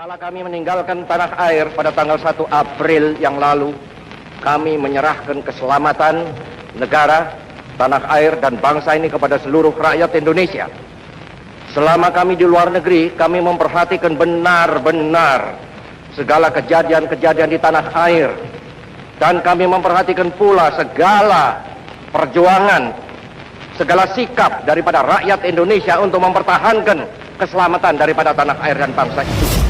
Kala kami meninggalkan tanah air pada tanggal 1 April yang lalu, kami menyerahkan keselamatan negara, tanah air, dan bangsa ini kepada seluruh rakyat Indonesia. Selama kami di luar negeri, kami memperhatikan benar-benar segala kejadian-kejadian di tanah air. Dan kami memperhatikan pula segala perjuangan, segala sikap daripada rakyat Indonesia untuk mempertahankan keselamatan daripada tanah air dan bangsa itu.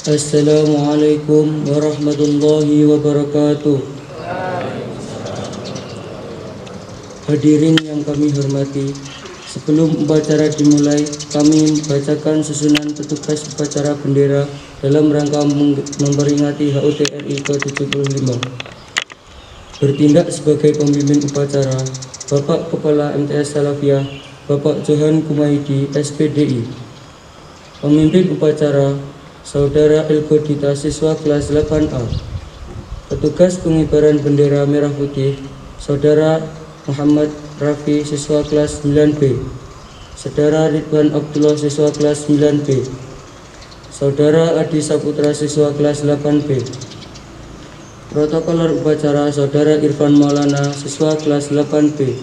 Assalamualaikum warahmatullahi wabarakatuh. Hadirin yang kami hormati, sebelum upacara dimulai, kami membacakan susunan petugas upacara bendera dalam rangka memperingati HUT RI ke-75. Bertindak sebagai pemimpin upacara, Bapak Kepala MTS Salafiyah, Bapak Johan Kumaidi, SPDI. Pemimpin upacara, Saudara Elgodita, siswa kelas 8A. Petugas pengibaran bendera merah putih, Saudara Muhammad Rafi, siswa kelas 9B. Saudara Ridwan Abdullah, siswa kelas 9B. Saudara Adi Saputra, siswa kelas 8B. Protokoler upacara, Saudara Irfan Maulana, siswa kelas 8B.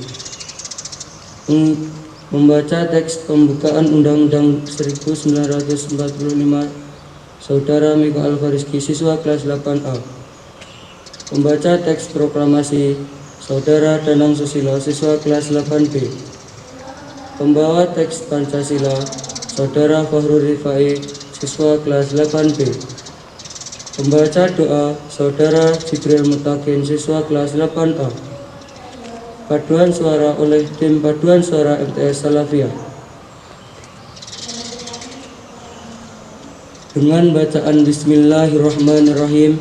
Membaca teks pembukaan Undang-Undang 1945, Saudara Mika Alfariski, siswa kelas 8A. Membaca teks proklamasi, Saudara Danang Susilo, siswa kelas 8B. Pembawa teks Pancasila, Saudara Fahrul Rifai, siswa kelas 8B. Pembaca doa, Saudara Jibril Mutakin, siswa kelas 8A. Paduan suara oleh tim Paduan Suara MTS Salafiyah. Dengan bacaan Bismillahirrahmanirrahim,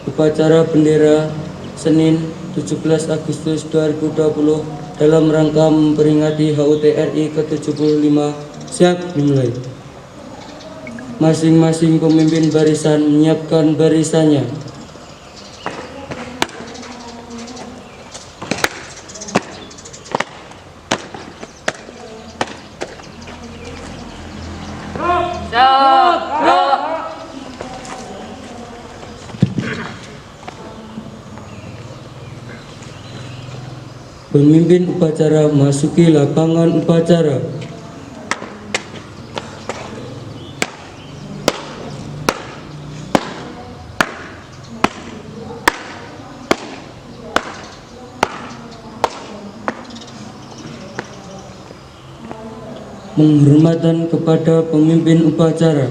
upacara bendera Senin 17 Agustus 2020 dalam rangka memperingati HUT RI ke-75 siap dimulai. Masing-masing pemimpin barisan menyiapkan barisannya. Pemimpin upacara masuki lapangan upacara. Penghormatan kepada pemimpin upacara.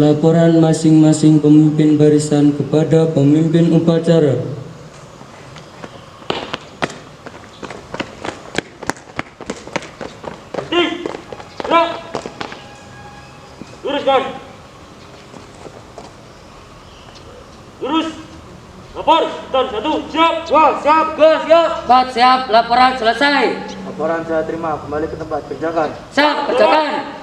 Laporan masing-masing pemimpin barisan kepada pemimpin upacara. Luruskan. Lurus. Lapor. Dan 1. Siap. 2. Siap. 2. Siap. 4 siap. Laporan selesai. Laporan saya terima. Kembali ke tempat. Kerjakan. Siap. Kerjakan.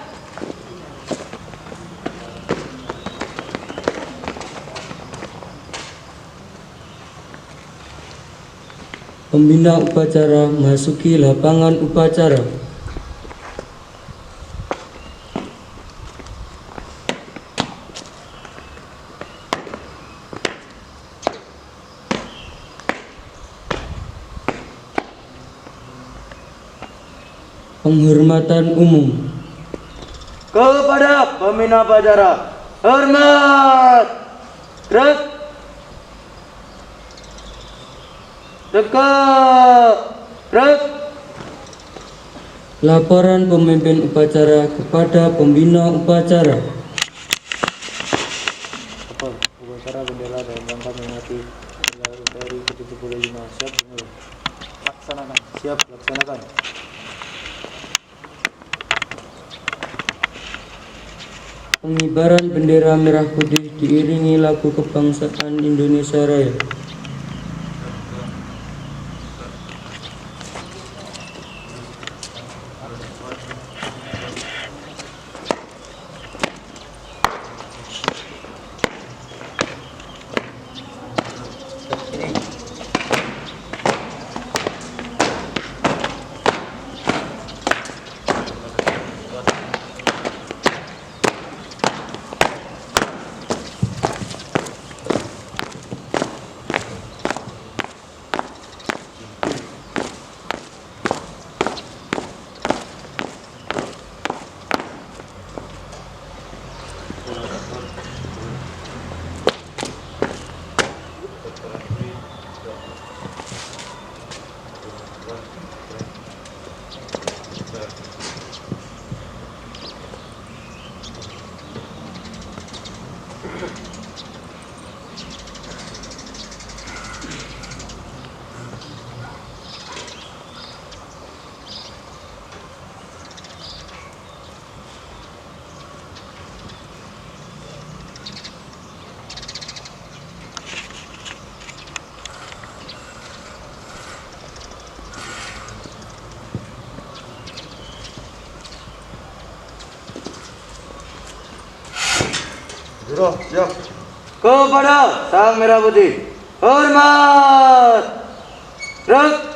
Pembina upacara masuki lapangan upacara. Penghormatan umum. Kepada pembina upacara, hormat. Gerak. Tegak. Gerak. Laporan pemimpin upacara kepada pembina upacara. Upacara bendera dan rangka memperingati hari ke-75. Siap dimulai. Laksanakan. Siap, laksanakan. Pengibaran bendera merah putih diiringi lagu kebangsaan Indonesia Raya. Siap. Kepada Sang Merah Putih, hormat. Gerak.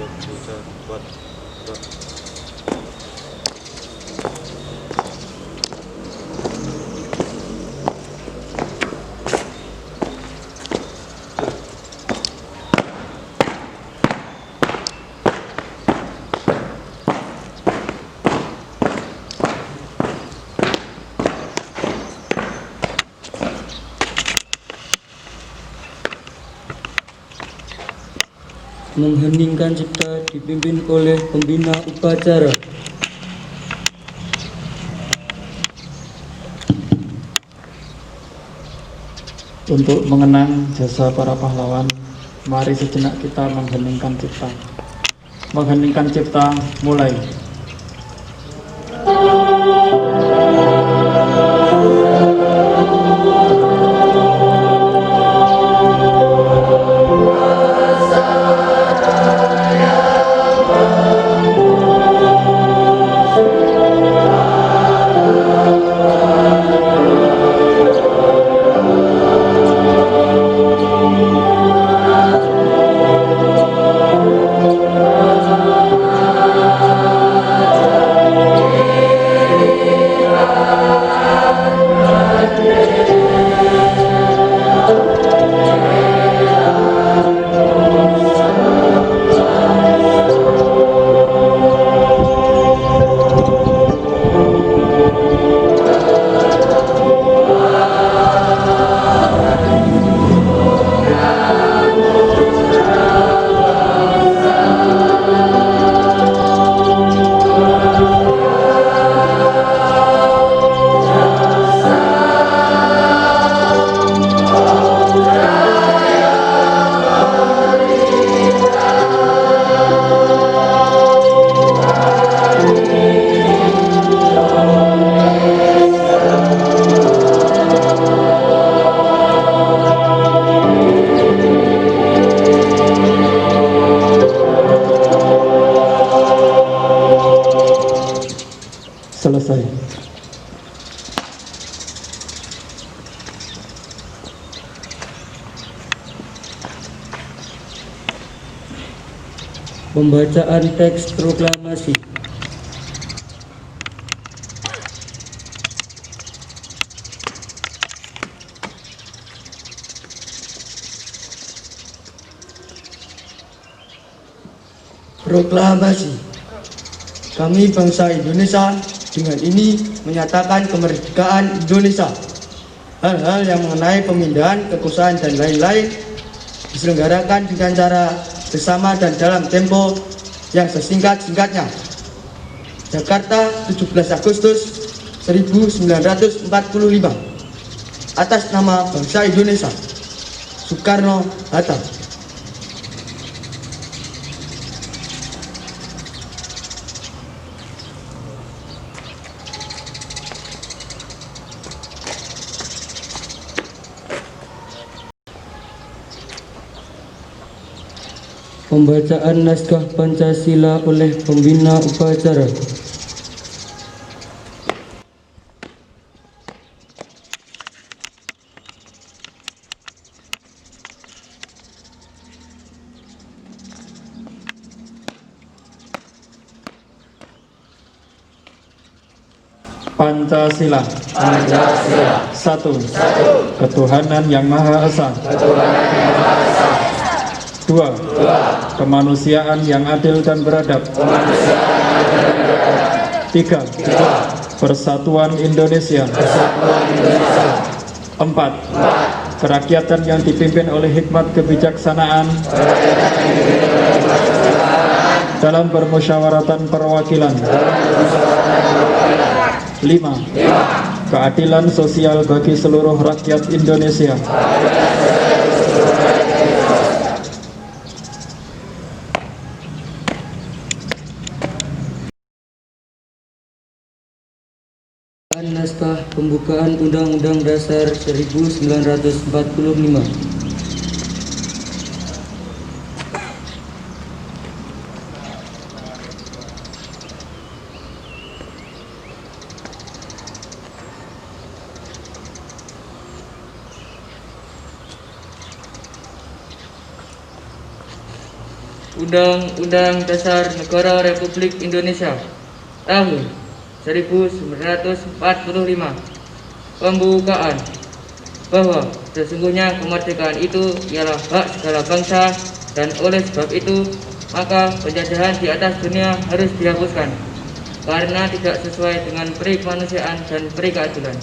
bisa buat mengheningkan cipta dipimpin oleh pembina upacara. Untuk mengenang jasa para pahlawan, mari sejenak kita mengheningkan cipta. Mengheningkan cipta, mulai. Selesai. Pembacaan teks proklamasi. Proklamasi. Kami bangsa Indonesia dengan ini menyatakan kemerdekaan Indonesia. Hal-hal yang mengenai pemindahan kekuasaan dan lain-lain diselenggarakan dengan cara bersama dan dalam tempo yang sesingkat-singkatnya. Jakarta, 17 Agustus 1945. Atas nama bangsa Indonesia. Soekarno-Hatta. Pembacaan naskah Pancasila oleh pembina upacara. Pancasila. Satu. Ketuhanan yang Maha Esa. Dua. Kemanusiaan yang adil dan beradab. Tiga. Persatuan Indonesia. Empat. Kerakyatan yang dipimpin oleh hikmat kebijaksanaan dalam permusyawaratan perwakilan. 5. Keadilan sosial bagi seluruh rakyat Indonesia. Naskah pembukaan Undang-Undang Dasar 1945. Undang-Undang Dasar Negara Republik Indonesia tahun 1945. Pembukaan bahwa sesungguhnya kemerdekaan itu ialah hak segala bangsa, dan oleh sebab itu maka penjajahan di atas dunia harus dihapuskan karena tidak sesuai dengan peri kemanusiaan dan peri keadilan.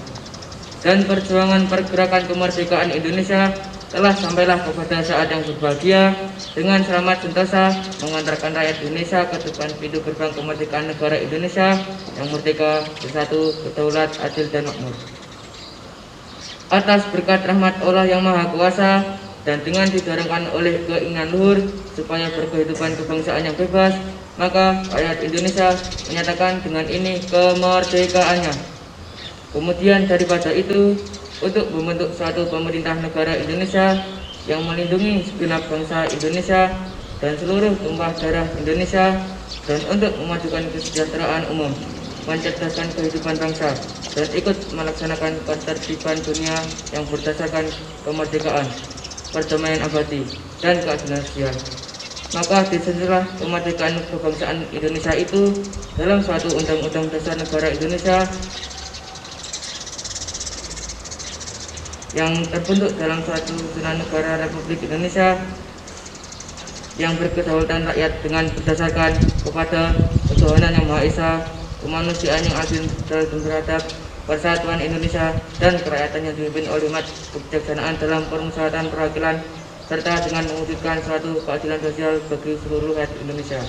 Dan perjuangan pergerakan kemerdekaan Indonesia telah sampailah kepada saat yang berbahagia dengan selamat sentosa mengantarkan rakyat Indonesia ke depan pintu gerbang kemerdekaan negara Indonesia yang merdeka, bersatu, berdaulat, adil, dan makmur. Atas berkat rahmat Allah yang Maha Kuasa dan dengan didorongkan oleh keinginan luhur supaya berkehidupan kebangsaan yang bebas, maka rakyat Indonesia menyatakan dengan ini kemerdekaannya. Kemudian daripada itu, untuk membentuk suatu pemerintah negara Indonesia yang melindungi segenap bangsa Indonesia dan seluruh tumpah darah Indonesia, dan untuk memajukan kesejahteraan umum, mencerdaskan kehidupan bangsa, dan ikut melaksanakan ketertiban dunia yang berdasarkan kemerdekaan, perdamaian abadi, dan keadilan sosial. Maka disusunlah kemerdekaan kebangsaan Indonesia itu dalam suatu undang-undang dasar negara Indonesia yang terbentuk dalam suatu susunan negara Republik Indonesia yang berkedaulatan rakyat dengan berdasarkan kepada ketuhanan yang Maha Esa, kemanusiaan yang adil dan beradab, persatuan Indonesia, dan kerakyatan yang dipimpin oleh umat, kebijaksanaan dalam permusyawaratan perwakilan, serta dengan mewujudkan suatu keadilan sosial bagi seluruh rakyat Indonesia.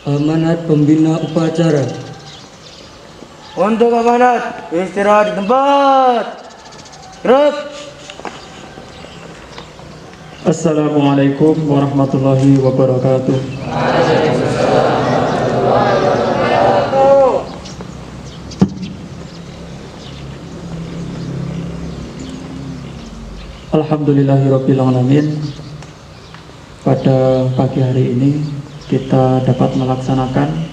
Amanat pembina upacara. Untuk amanat, istirahat di tempat. Gerak. Assalamualaikum warahmatullahi wabarakatuh. Alhamdulillahirabbil alamin. Pada pagi hari ini kita dapat melaksanakan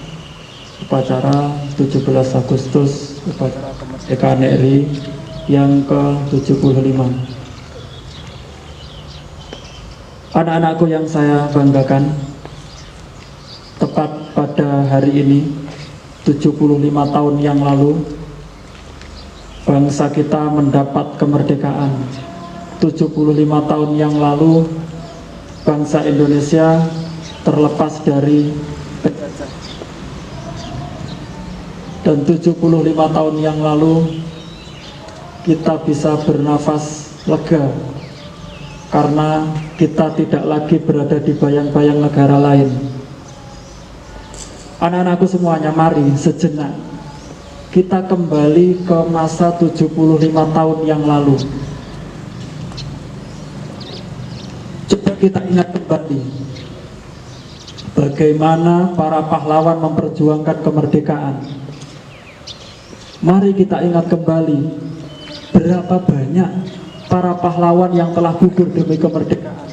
upacara 17 Agustus, upacara kemerdekaan RI yang ke-75. Anak-anakku yang saya banggakan, tepat pada hari ini 75 tahun yang lalu bangsa kita mendapat kemerdekaan. 75 tahun yang lalu bangsa Indonesia terlepas dari penjajah. Dan 75 tahun yang lalu kita bisa bernafas lega karena kita tidak lagi berada di bayang-bayang negara lain. Anak-anakku semuanya, mari sejenak kita kembali ke masa 75 tahun yang lalu. Coba kita ingat kembali bagaimana para pahlawan memperjuangkan kemerdekaan. Mari kita ingat kembali berapa banyak para pahlawan yang telah gugur demi kemerdekaan.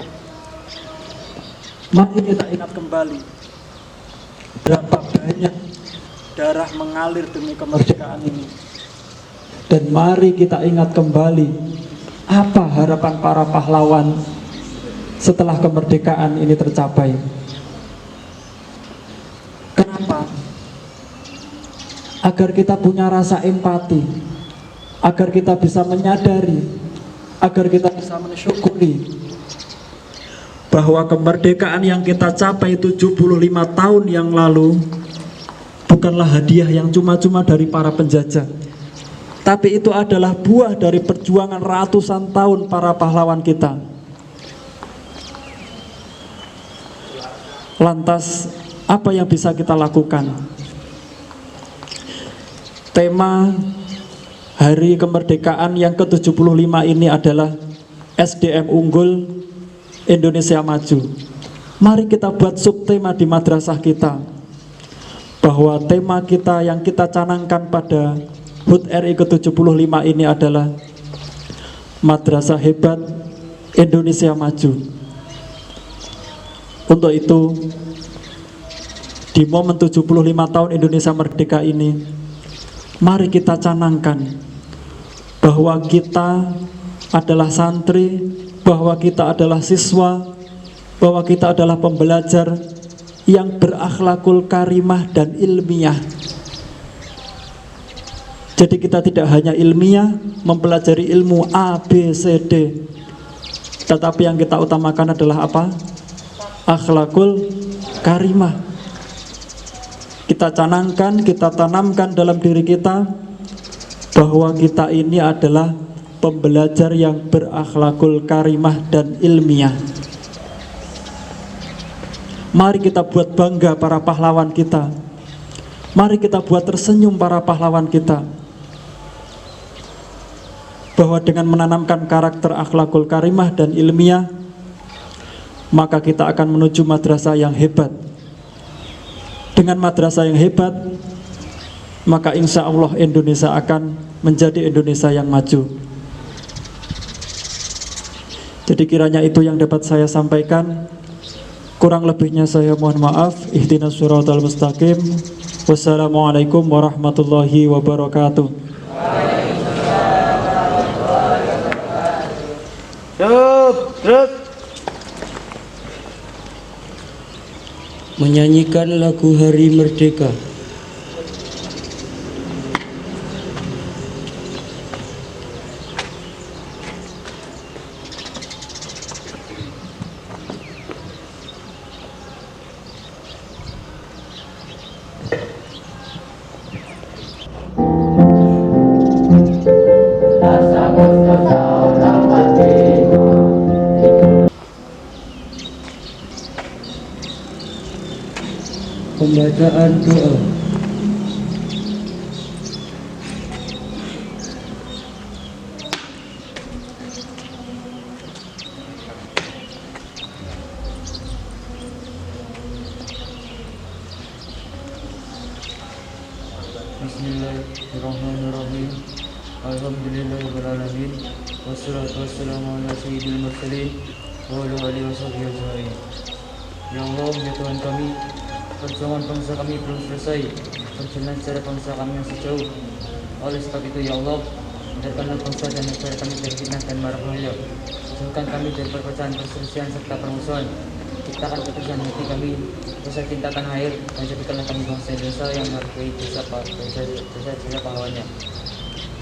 Mari kita ingat kembali berapa banyak darah mengalir demi kemerdekaan ini. Dan mari kita ingat kembali apa harapan para pahlawan setelah kemerdekaan ini tercapai. Kenapa? Agar kita punya rasa empati, agar kita bisa menyadari, agar kita bisa mensyukuri bahwa kemerdekaan yang kita capai 75 tahun yang lalu bukanlah hadiah yang cuma-cuma dari para penjajah, tapi itu adalah buah dari perjuangan ratusan tahun para pahlawan kita. Lantas apa yang bisa kita lakukan? Tema Hari Kemerdekaan yang ke-75 ini adalah SDM Unggul, Indonesia Maju. Mari kita buat subtema di madrasah kita, bahwa tema kita yang kita canangkan pada HUT RI ke-75 ini adalah Madrasah Hebat, Indonesia Maju. Untuk itu di momen 75 tahun Indonesia Merdeka ini, mari kita canangkan bahwa kita adalah santri, bahwa kita adalah siswa, bahwa kita adalah pembelajar yang berakhlakul karimah dan ilmiah. Jadi kita tidak hanya ilmiah, mempelajari ilmu A, B, C, D, tetapi yang kita utamakan adalah apa? Akhlakul karimah. Kita canangkan, kita tanamkan dalam diri kita bahwa kita ini adalah pembelajar yang berakhlakul karimah dan ilmiah. Mari kita buat bangga para pahlawan kita. Mari kita buat tersenyum para pahlawan kita, bahwa dengan menanamkan karakter akhlakul karimah dan ilmiah, maka kita akan menuju madrasah yang hebat. Dengan madrasah yang hebat, maka insya Allah Indonesia akan menjadi Indonesia yang maju. Jadi kiranya itu yang dapat saya sampaikan. Kurang lebihnya saya mohon maaf. Ihdinas siratal mustaqim. Wassalamualaikum warahmatullahi wabarakatuh. Menyanyikan lagu Hari Merdeka. Pembacaan doa. Bismillahirrahmanirrahim. Alhamdulillahirrahmanirrahim. Wassalatu wassalamu ala sayyidil mursalin wa ala alihi washabihi ajma'in. Ya Allah, ya Tuhan kami, perjuangan bangsa kami belum selesai, perjalanan sejarah bangsa kami masih jauh. Oleh sebab itu ya Allah, hindarkanlah bangsa dan negara kami dari fitnah dan mara bahaya. Jauhkan kami dari perpecahan, perselisihan serta permusuhan. Ciptakan keteguhan hati kami, rasa cinta tanah air, dan jadikanlah kami bangsa Indonesia yang menghargai jasa pahlawannya.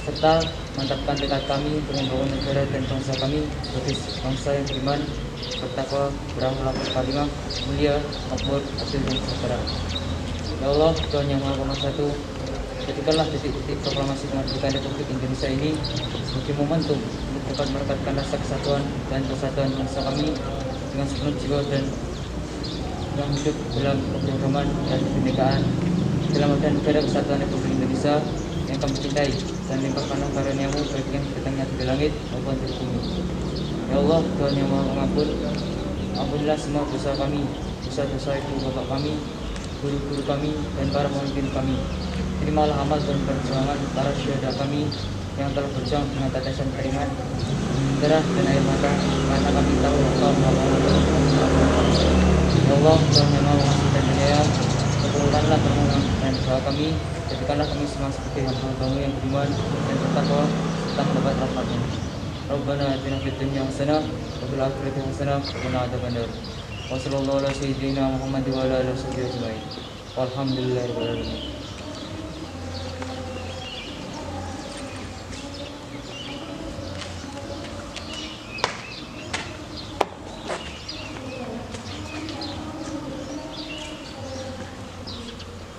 Serta mantapkan tekad kami untuk membangun negara dan bangsa kami sebagai bangsa yang beriman, bertakwa, berakhlak karimah, mulia, makmur, adil dan sejahtera. Ya Allah, Tuhan yang Maha Pengasih, jadikanlah detik-detik proklamasi kemerdekaan Republik Indonesia ini sebagai momentum untuk dapat merekatkan rasa kesatuan dan persatuan bangsa kami dengan sepenuh jiwa dan yang hidup dalam keberagaman dan kebinekaan. Selamatkan negara kesatuan Republik Indonesia yang kami cintai, dan limpahkanlah karunia-Mu baik yang datangnya dari langit maupun dari bumi. Ya Allah, Tuhan yang Maha Pengampun, ampunilah semua dosa kami, dosa-dosa ibu bapak kami, guru-guru kami, dan para pemimpin kami. Terimalah amal dan perjuangan para syuhada kami yang telah berjuang dengan tetesan keringat, darah dan air mata, karena kami tahu Engkau Maha Pengampun. Ya Allah, Tuhan yang Maha Pengasih dan Penyayang, kabulkanlah permohonan dan doa kami, jadikanlah kami semua seperti hamba-Mu yang beriman dan bertakwa serta mendapat rahmat-Mu. Rabbana atina fid dunya hasanah wa fil akhirati hasanah wa qina adzabannar. Wa sallallahu ala sayyidina Muhammad wa ala alihi washabbihi ajmain. Walhamdulillahirabbil alamin.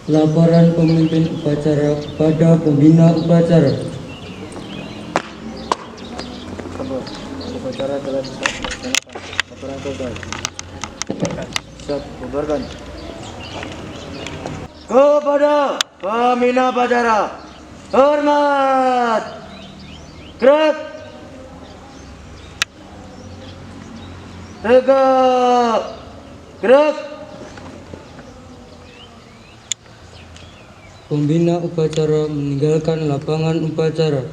Laporan pemimpin upacara pada pembina upacara. Upacara telah dilaksanakan. Laporan selesai. Siap, bubarkan. Kepada pembina upacara, hormat. Gerak. Tegak. Gerak. Pembina upacara meninggalkan lapangan upacara.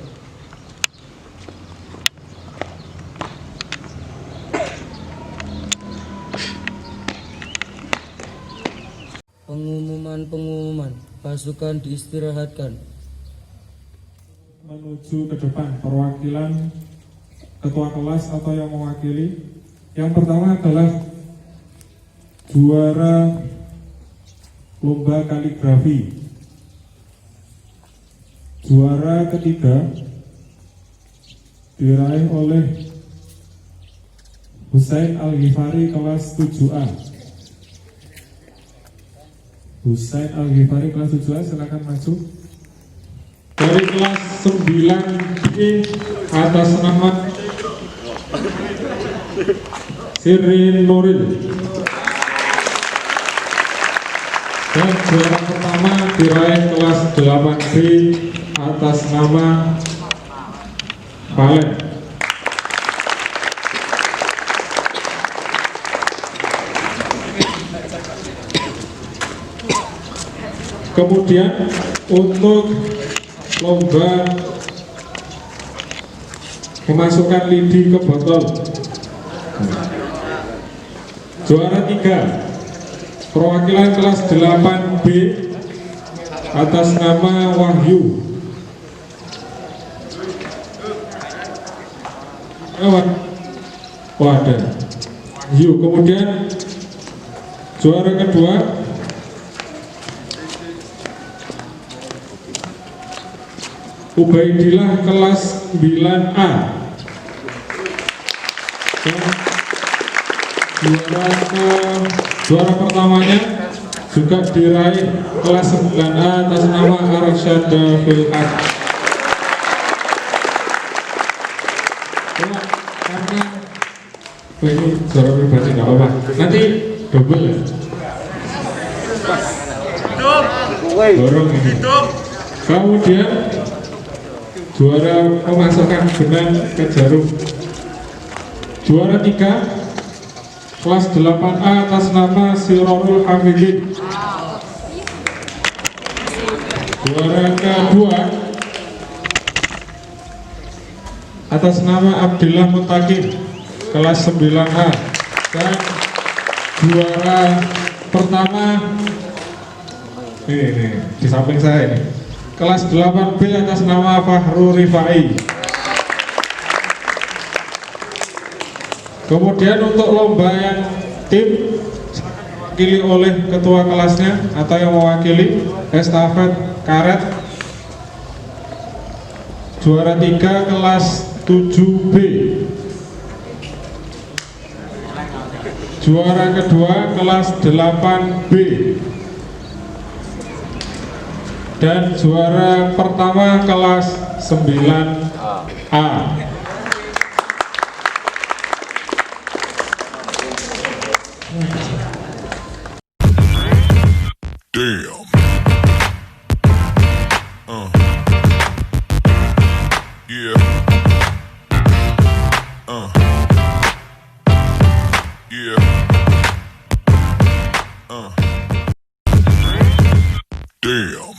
Pengumuman. Pasukan diistirahatkan. Menuju ke depan, perwakilan ketua kelas atau yang mewakili. Yang pertama adalah juara lomba kaligrafi. Juara ketiga diraih oleh Husain Al-Ghifari kelas 7A. Husain Al-Ghifari kelas 7A, silakan maju. Dari kelas 9B atas nama Sirin Nuril. Dan juara pertama diraih kelas 8B atas nama Valen. Kemudian untuk lomba memasukkan lidi ke botol, juara 3 perwakilan kelas 8B atas nama Wahyu. Ada Wahyu. Kemudian juara kedua Ubaidillah kelas 9A. Juara pertamanya juga diraih kelas 9A atas nama Arsyad Filhad. Karena ini juara pribadi nggak apa-apa, nanti double ya. Dorong ini. Kemudian juara memasukkan benang ke jarum, juara 3 kelas 8A atas nama Sirorul Hafidin. Juara kedua atas nama Abdillah Mutakin kelas 9A. Dan juara pertama ini di samping saya ini, kelas 8B atas nama Fahru Rifai. Kemudian untuk lomba yang tim diwakili oleh ketua kelasnya atau yang mewakili estafet karet, juara 3 kelas 7B, juara kedua kelas 8B, dan juara pertama kelas 9A. Damn. Yeah. Yeah. Damn.